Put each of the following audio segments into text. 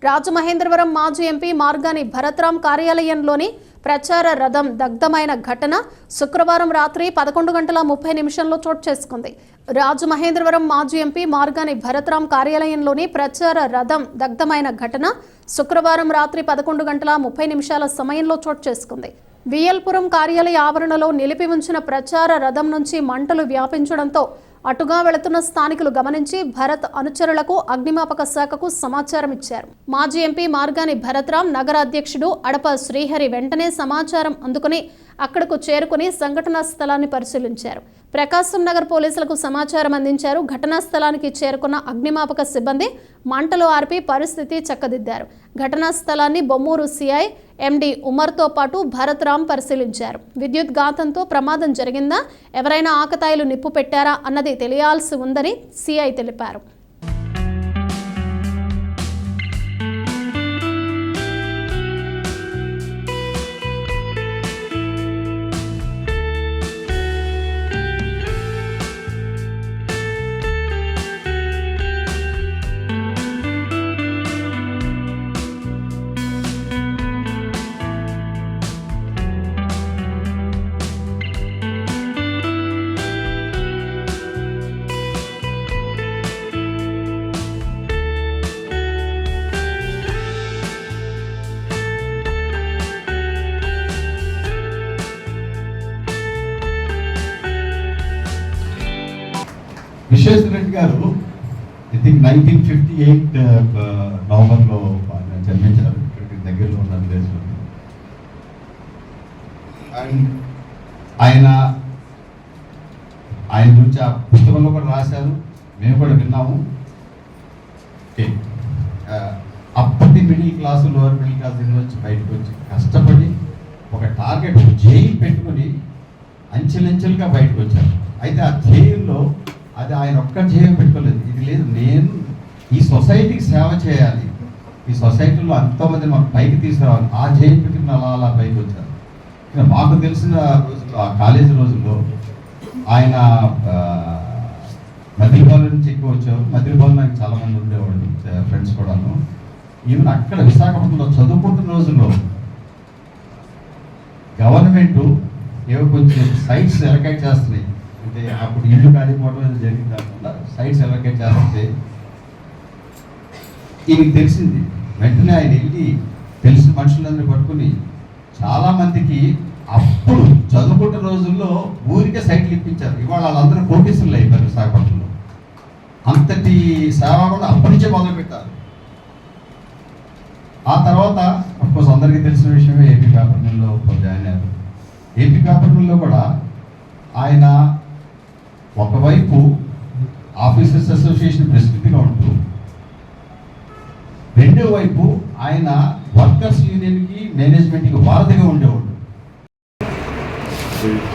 రాజమహేంద్రవరం మాజీ ఎంపీ మార్గాని భరత్రాం కార్యాలయంలోని ప్రచార రథం దగ్ధమైన ఘటన శుక్రవారం రాత్రి 11:30 చోటు చేసుకుంది. రాజమహేంద్రవరం మాజీ ఎంపీ మార్గాని భరత్రాం కార్యాలయంలోని ప్రచార రథం దగ్ధమైన ఘటన శుక్రవారం రాత్రి 11:30 సమయంలో చోటు చేసుకుంది. వియల్పురం కార్యాలయ ఆవరణలో నిలిపి ఉంచిన ప్రచార రథం నుంచి మంటలు వ్యాపించడంతో అటుగా వెళుతున్న స్థానికులు గమనించి భరత్ అనుచరులకు అగ్నిమాపక శాఖకు సమాచారం ఇచ్చారు. మాజీ ఎంపీ మార్గాని భరత్రాం నగర అధ్యక్షుడు అడప శ్రీహరి వెంటనే సమాచారం అందుకుని అక్కడకు చేరుకుని సంఘటనా స్థలాన్ని పరిశీలించారు. ప్రకాశం నగర్ పోలీసులకు సమాచారం అందించారు. ఘటనా స్థలానికి చేరుకున్న అగ్నిమాపక సిబ్బంది మంటలు ఆర్పి పరిస్థితి చక్కదిద్దారు. ఘటనా స్థలాన్ని బొమ్మూరు సిఐ ఎండి ఉమర్తో పాటు భరత్రాం పరిశీలించారు. విద్యుత్ ఘాతంతో ప్రమాదం జరిగిందా, ఎవరైనా ఆకతాయిలు నిప్పు పెట్టారా అన్నది తెలియాల్సి ఉందని సిఐ తెలిపారు. విశ్వేశ్వర రెడ్డి గారు ఐ థింక్ 1958 నవంబర్లో జన్మించారు. ఇక్కడికి దగ్గరలో ఉన్న విలేజ్లో. అండ్ ఆయన గురించి ఆ పుస్తకంలో కూడా రాశారు, మేము కూడా విన్నాము. అప్పటి middle class, lower middle class నుంచి బయటకు వచ్చి కష్టపడి ఒక టార్గెట్ జైలు పెట్టుకుని అంచెలంచెలుగా బయటకు వచ్చారు. అయితే ఆ జైల్లో అది ఆయన ఒక్క ధ్యేయం పెట్టుకోలేదు. ఇది లేదు, నేను ఈ సొసైటీకి సేవ చేయాలి, ఈ సొసైటీలో ఎంతోమంది మాకు పైకి తీసుకురావాలి, ఆ ధ్యేయం పెట్టుకుని అలా పైకి వచ్చారు. ఇక మాకు తెలిసిన రోజుల్లో, ఆ కాలేజీ రోజుల్లో ఆయన మద్రిబాల్ నుంచి ఎక్కువ వచ్చారు. మద్రిబాల్ నాకు చాలామంది ఉండేవాళ్ళు, ఫ్రెండ్స్ కూడాను. ఈవెన్ అక్కడ విశాఖపట్నంలో చదువుకుంటున్న రోజుల్లో గవర్నమెంట్ ఏవో కొంచెం సైట్స్ ఎలకేట్ చేస్తున్నాయి. అంటే అప్పుడు ఇల్లు కాలిపోవడం జరిగింది కాకుండా సైట్స్ ఎలకేట్ చేస్తే ఈయనకి తెలిసింది. వెంటనే ఆయన వెళ్ళి తెలిసిన మనుషులందరినీ పట్టుకుని చాలామందికి అప్పుడు చదువుకుంటున్న రోజుల్లో ఊరికే సైట్లు ఇప్పించారు. ఇవాళ వాళ్ళందరూ కోటీసులు అయిపోయారు విశాఖపట్నంలో. అంతటి సేవ కూడా అప్పటి నుంచే మొదలుపెట్టారు. ఆ తర్వాత అఫ్కోర్స్ అందరికీ తెలిసిన విషయమే ఏపీ పేపర్ మిల్లో జాయిన్ అయ్యారు. ఏపీ పేపర్ మిల్లో కూడా ఆయన ఒకవైపు ఆఫీసర్స్ అసోసియేషన్ ప్రెసిడెంట్గా ఉంటూ, రెండో వైపు ఆయన వర్కర్స్ యూనియన్కి మేనేజ్మెంట్కి వారధిగా ఉండేవాడు.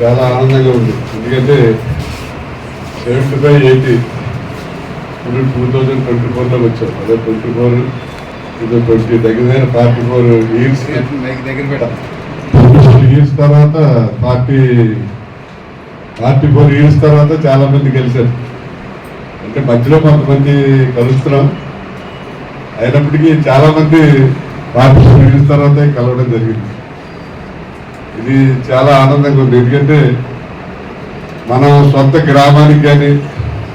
చాలా ఆనందంగా ఉంది. ఎందుకంటే 75-80 ఇప్పుడు 2024లో వచ్చాం. అదే 24 ఇది 20 దగ్గర 44 ఇయర్స్ తర్వాత 44 ఇయర్స్ తర్వాత చాలా మంది కలిశారు. అంటే మధ్యలో కొంతమంది కలుస్తున్నాం, అయినప్పటికీ చాలా మంది 44 ఇయర్స్ తర్వాత కలవడం జరిగింది. ఇది చాలా ఆనందంగా ఉంది. ఎందుకంటే మనం సొంత గ్రామానికి కానీ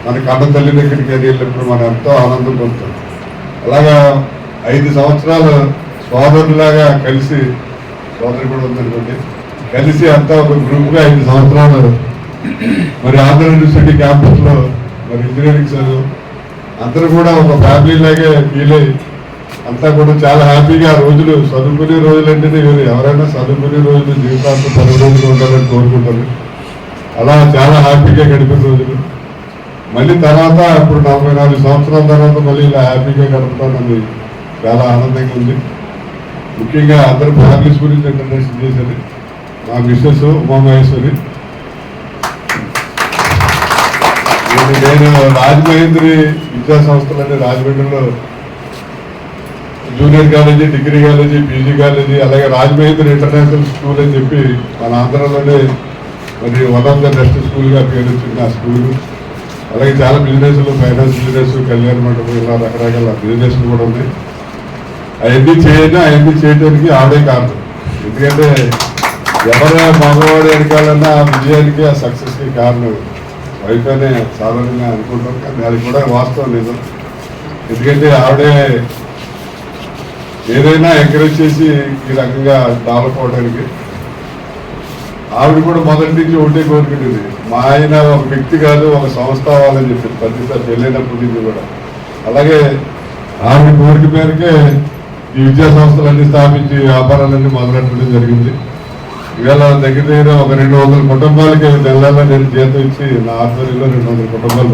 మన కన్న తల్లి దగ్గరికి కానీ వెళ్ళినప్పుడు మనం ఎంతో ఆనందం పొందుతాం. అలాగా 5 సంవత్సరాలు సోదరులాగా కలిసి, సోదరు కూడా ఉందనుకోండి, కలిసి అంతా ఒక గ్రూప్గా 5 సంవత్సరాలు మరి ఆంధ్ర యూనివర్సిటీ క్యాంపస్లో మరి ఇంజనీరింగ్ చదువు అందరూ కూడా ఒక ఫ్యామిలీ లాగే ఫీల్ అయ్యి అంతా కూడా చాలా హ్యాపీగా రోజులు, చదువుకునే రోజులు అంటేనే వేరు. ఎవరైనా చదువుకునే రోజులు జీవితాంతం 10 రోజులు ఉండాలని కోరుకుంటారు. అలా చాలా హ్యాపీగా గడిపిన రోజులు. మళ్ళీ తర్వాత ఇప్పుడు 44 సంవత్సరాల తర్వాత మళ్ళీ ఇలా హ్యాపీగా గడుపుతానని చాలా ఆనందంగా ఉంది. ముఖ్యంగా అందరూ ఫ్యామిలీస్ గురించి ఇంట్రడక్షన్ చేశారు. మా మిస్సెస్ ఉమామహేశ్వరి, నేను రాజమహేంద్రి విద్యా సంస్థలని రాజమండ్రిలో junior college, degree college, PG college, అలాగే రాజమహేంద్రి ఇంటర్నేషనల్ స్కూల్ అని చెప్పి మన ఆంధ్రలోనే మరి వన్ ఆఫ్ ద బెస్ట్ స్కూల్గా పేరు వచ్చింది ఆ స్కూల్. అలాగే చాలా బిజినెస్లు, ఫైనాన్స్ బిజినెస్, కళ్యాణ మండపం, ఇలా రకరకాల బిజినెస్లు కూడా ఉన్నాయి. అవన్నీ చేయడానికి ఆవిడే కారణం. ఎందుకంటే ఎవరు మగవాడు ఎడకాలన్నా ఆ విజయానికి ఆ సక్సెస్కి కారణం వైఫ్ అనే సాధారణంగా అనుకుంటాం. కానీ అది కూడా వాస్తవం నిజం. ఎందుకంటే ఆవిడే ఏదైనా ఎంకరేజ్ చేసి ఈ రకంగా డెవలప్ అవడానికి. ఆవిడ కూడా మొదటి నుంచి ఒకటే కోరుకునేది, మా ఆయన ఒక వ్యక్తి కాదు ఒక సంస్థ అవ్వాలని చెప్పి ప్రతిసారి పెళ్ళైనప్పటి నుంచి కూడా. అలాగే ఆవిడ కోరిక మేరకే ఈ విద్యా సంస్థలన్నీ స్థాపించి వ్యాపారాలన్నీ మొదలెట్టడం జరిగింది. ఇవాళ దగ్గర ఒక 200 కుటుంబాలకి నెలల్లో నేను జీతం ఇచ్చి నా ఆధ్వర్యంలో 200 కుటుంబాలు